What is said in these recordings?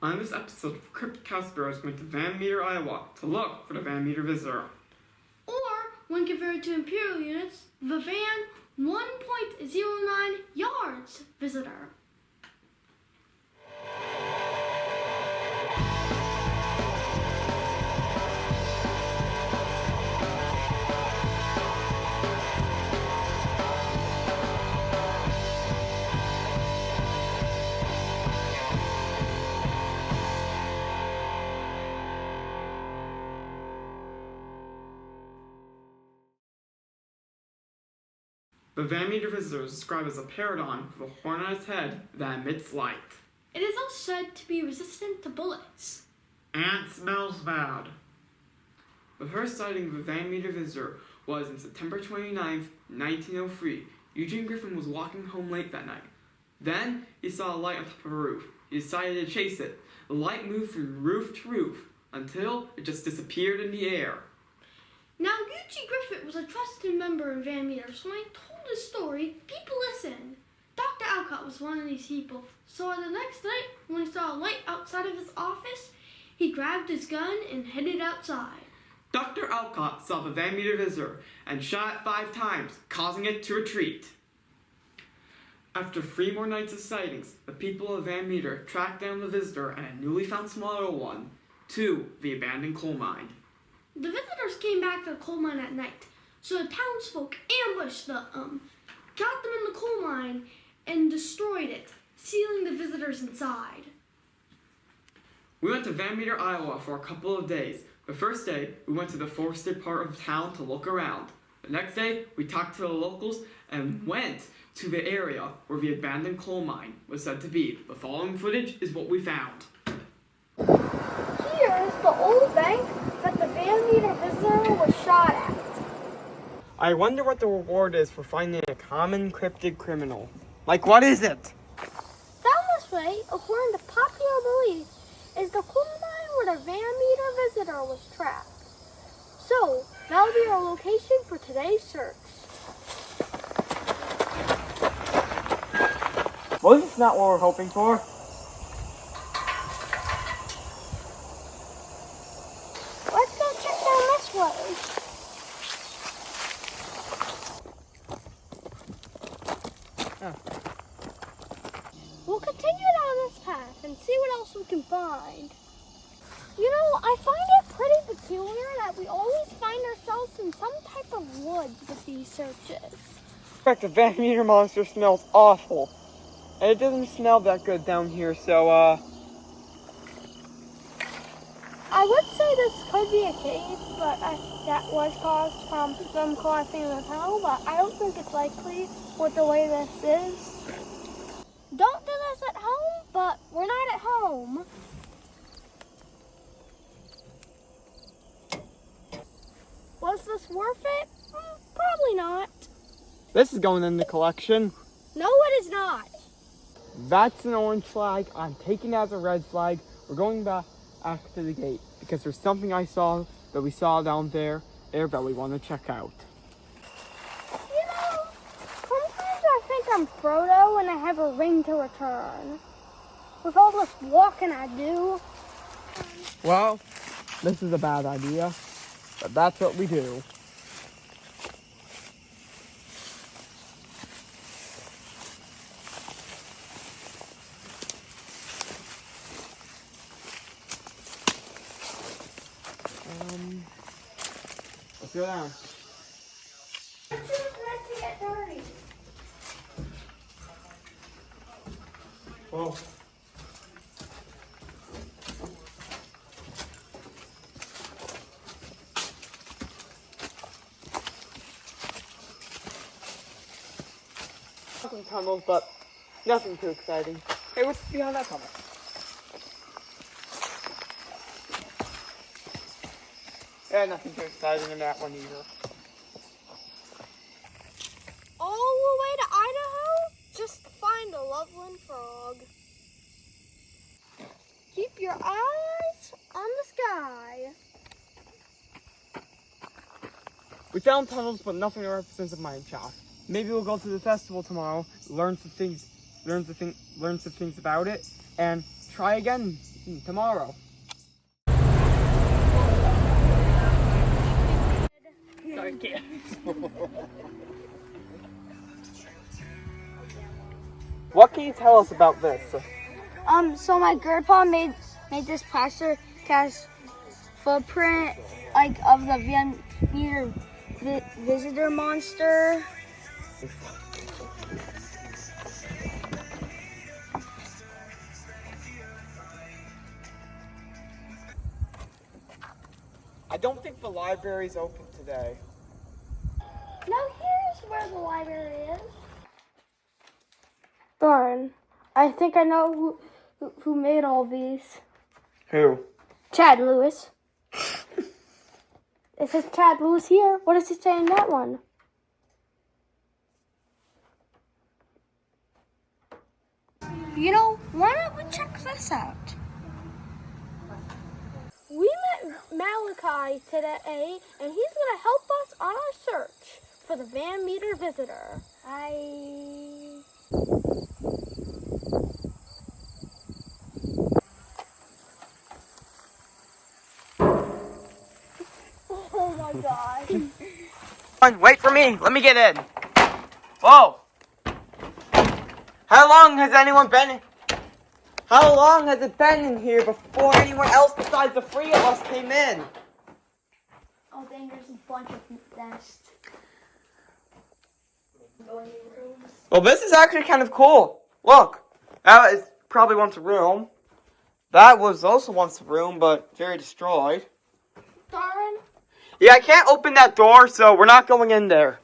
On this episode of Cryptkowski Brothers went to Van Meter, Iowa to look for the Van Meter visitor. Or, when converted to imperial units, the Van 1.09 yards visitor. The Van Meter visitor is described as a paradigm with a horn on its head that emits light. It is also said to be resistant to bullets. And smells bad. The first sighting of the Van Meter visitor was on September 29th, 1903. Eugene Griffin was walking home late that night. Then he saw a light on top of a roof. He decided to chase it. The light moved from roof to roof until it just disappeared in the air. Now, Eugene Griffith was a trusted member in Van Meter, so when he told his story, people listened. Dr. Alcott was one of these people, so the next night, when he saw a light outside of his office, he grabbed his gun and headed outside. Dr. Alcott saw the Van Meter visitor and shot it 5 times, causing it to retreat. After 3 more nights of sightings, the people of Van Meter tracked down the visitor and a newly found smaller one to the abandoned coal mine. The visitors came back to the coal mine at night, so the townsfolk ambushed got them in the coal mine and destroyed it, sealing the visitors inside. We went to Van Meter, Iowa for a couple of days. The first day, we went to the forested part of town to look around. The next day, we talked to the locals and went to the area where the abandoned coal mine was said to be. The following footage is what we found. Here is the old bank that the Van Meter visitor was shot at. I wonder what the reward is for finding a common cryptid criminal. Like, what is it? Down this way, according to popular belief, is the coal mine where the Van Meter visitor was trapped. So, that'll be our location for today's search. Well, this is not what we're hoping for. Let's go check down this way. We'll continue down this path and see what else we can find. You know, I find it pretty peculiar that we always find ourselves in some type of woods with these searches. In fact, the Van Meter monster smells awful. And it doesn't smell that good down here, so, I would say this could be a cave, but that was caused from them collapsing in the tunnel, but I don't think it's likely with the way this is. Don't do this at home, but we're not at home. Was this worth it? Probably not. this is going in the collection. No, it is not. That's an orange flag. I'm taking it as a red flag. We're going back to the gate because there's something we saw down there that we want to check out. You know, sometimes I think I'm Frodo and I have a ring to return. With all this walking I do. Well, this is a bad idea, but that's what we do. Let's go down. It's just meant to get dirty. Whoa. Some tunnels, but nothing too exciting. Hey, what's behind that tunnel? Yeah, nothing too exciting in that one either. All the way to Idaho just to find a Loveland frog. Keep your eyes on the sky. We found tunnels, but nothing that represents a mine shaft. Maybe we'll go to the festival tomorrow, learn some things about it, and try again tomorrow. Sorry, kid. What can you tell us about this? So my grandpa made this plaster cast footprint like of the Van Meter visitor monster. I don't think the library's open today. Now here's where the library is. Darn, I think I know who made all these. Who? Chad Lewis. It says Chad Lewis here. What does it say in that one? You know, why don't we check this out? We met Malachi today, and he's going to help us on our search for the Van Meter visitor. Oh my God. Come on, wait for me. Let me get in. Whoa. How long has it been in here before anyone else besides the three of us came in? Oh dang, there's a bunch of nests. Well, this is actually kind of cool. Look, that is probably once a room. That was also once a room, but very destroyed. Darn. Yeah, I can't open that door, so we're not going in there.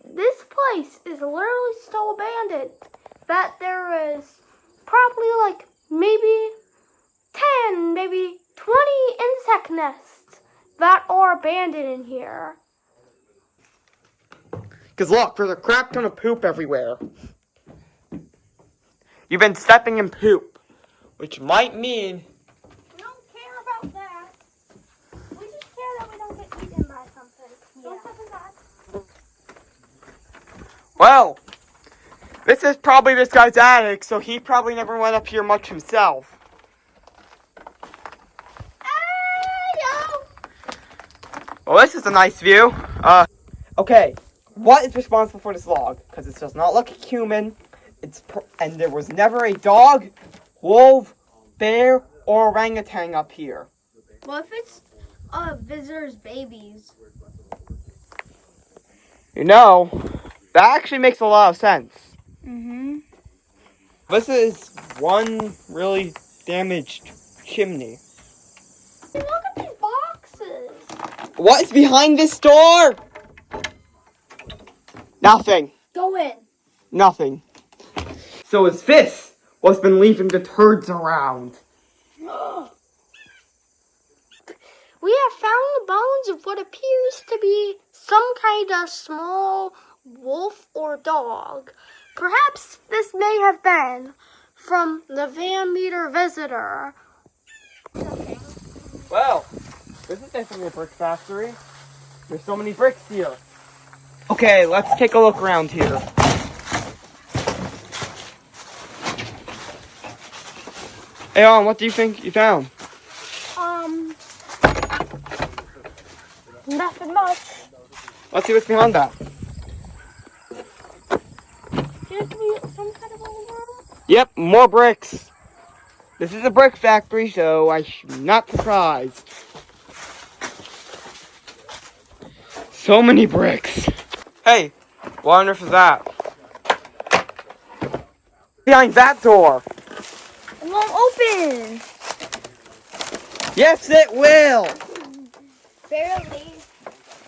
This place is literally still abandoned. That there is probably like maybe 10, maybe 20 insect nests that are abandoned in here. Because look, there's a crap ton of poop everywhere. You've been stepping in poop, which might mean... We don't care about that. We just care that we don't get eaten by something. Don't step in that. Well, this is probably this guy's attic, so he probably never went up here much himself. Well, this is a nice view. Okay, what is responsible for this log? Because it does not look human. And there was never a dog, wolf, bear, or orangutan up here. Well, if it's visitors' babies. You know, that actually makes a lot of sense. Mm-hmm. This is one really damaged chimney. Look at these boxes. What is behind this door? Nothing. Go in. Nothing. So it's this what's been leaving the turds around. We have found the bones of what appears to be some kind of small wolf or dog. Perhaps this may have been from the Van Meter visitor. Well, this is definitely a brick factory. There's so many bricks here. Okay, let's take a look around here. Hey, what do you think you found? Nothing much. Let's see what's behind that. Seems to be some kind of old room. Yep, more bricks. This is a brick factory, so I'm not surprised. So many bricks. Hey, what on earth is that? Behind that door. It won't open. Yes, it will. Barely.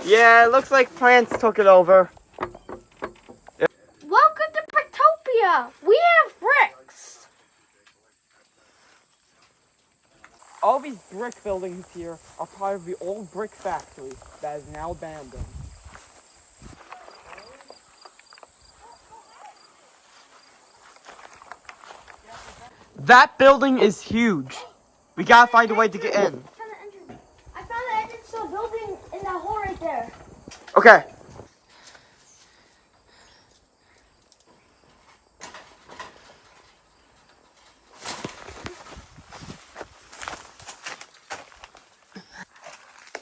Yeah, it looks like plants took it over. Welcome to Bricktopia. We have bricks. All these brick buildings here are part of the old brick factory that is now abandoned. That building is huge. We gotta find a way to get in. I found the entrance to a building in that hole right there. Okay.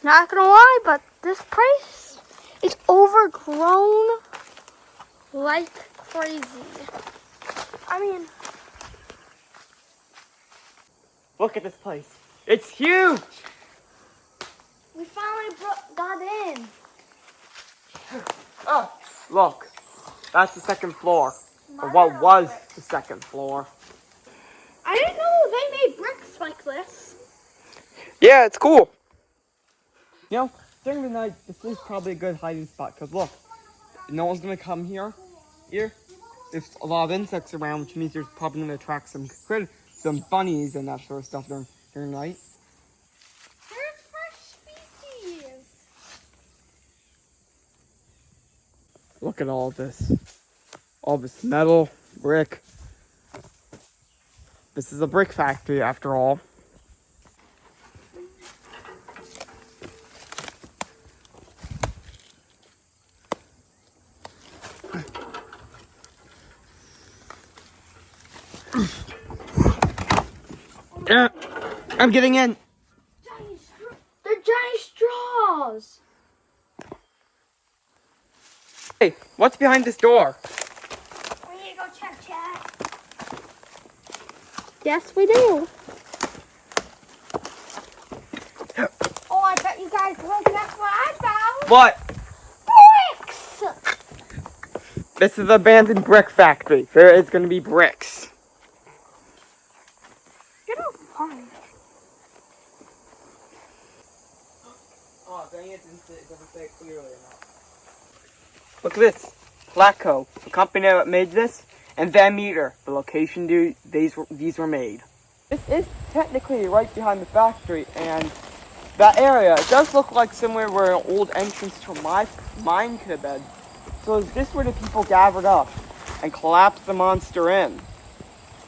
Not gonna lie, but this place is overgrown like crazy. I mean, Look at this place. It's huge! we finally got in. Oh, look. That's the second floor. Or what was the second floor. I didn't know they made bricks like this. Yeah, it's cool. You know, during the night, this is probably a good hiding spot. Because look, no one's going to come here. There's a lot of insects around, which means there's probably going to attract some bunnies and that sort of stuff during the night. There's fresh species. Look at all this. All this metal, brick. This is a brick factory after all. Yeah, I'm getting in. They're giant straws. Hey, what's behind this door? We need to go check. Yes, we do. Oh, I bet you guys will guess what I found. What? Bricks! This is an abandoned brick factory. There is going to be bricks. You're no fun. Oh, dang it, doesn't say it clearly enough. Look at this. Placo, the company that made this, and Van Meter, the location these were made. This is technically right behind the factory, and that area, it does look like somewhere where an old entrance to a mine could have been. So is this where the people gathered up and collapsed the monster in?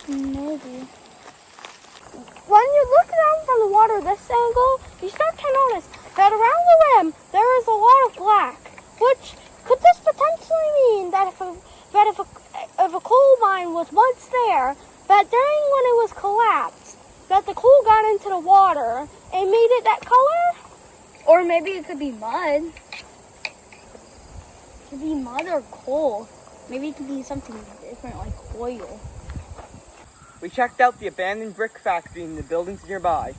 Maybe. When you look down from the water this angle, you start to notice that around the rim there is a lot of black. Which could this potentially mean that if a coal mine was once there, that during when it was collapsed, that the coal got into the water and made it that color? Or maybe it could be mud. It could be mud or coal. Maybe it could be something different like oil. We checked out the abandoned brick factory and the buildings nearby.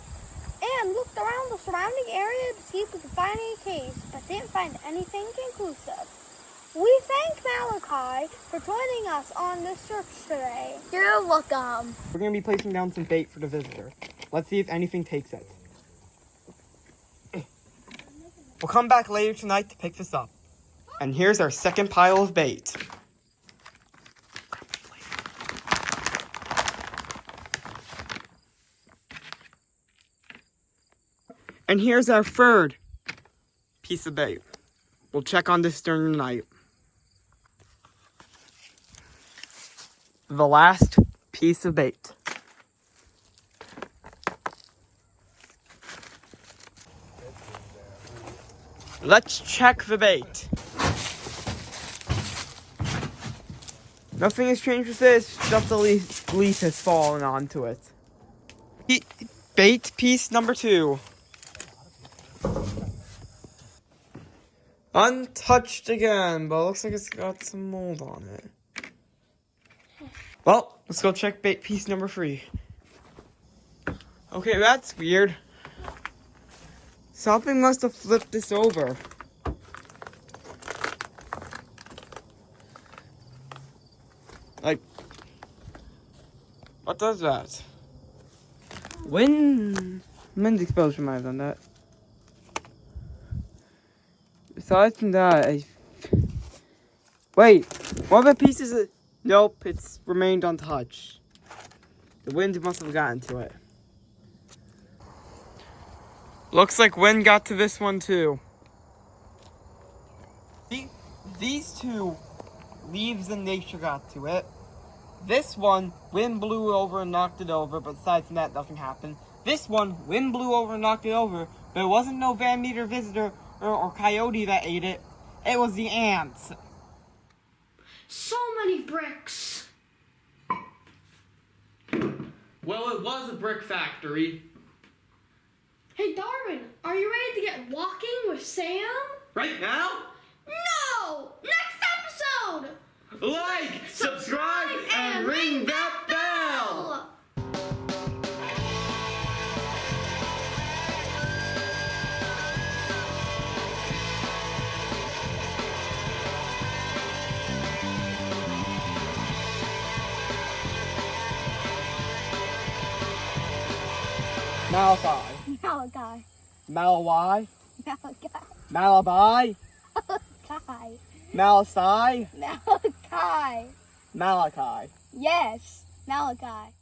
And looked around the surrounding area to see if we could find any caves, but didn't find anything conclusive. We thank Malachi for joining us on this search today. You're welcome. We're going to be placing down some bait for the visitor. Let's see if anything takes it. We'll come back later tonight to pick this up. And here's our second pile of bait. And here's our third piece of bait. We'll check on this during the night. The last piece of bait. Let's check the bait. Nothing has changed with this, just the leaf has fallen onto it. Bait piece number 2. Untouched again, but it looks like it's got some mold on it. Well, let's go check bait piece number 3. Okay, that's weird. Something must have flipped this over. Like, what does that? Wind explosion might have done that. Aside from that, wait, one of the pieces nope, it's remained untouched. The wind must have gotten to it. Looks like wind got to this one too. See, these two leaves in nature got to it. This one, wind blew over and knocked it over, but aside from that, nothing happened. This one, wind blew over and knocked it over, but it wasn't no Van Meter visitor or coyote that ate it. It was the ants. So many bricks. Well, it was a brick factory. Hey Darwin, are you ready to get walking with Sam? Right now? No! Next episode! Like, subscribe, and ring that bell! Malachi. Malachi. Malawi. Malachi. Malachi. Malachi. Malasai. Malachi. Malachi. Yes, Malachi.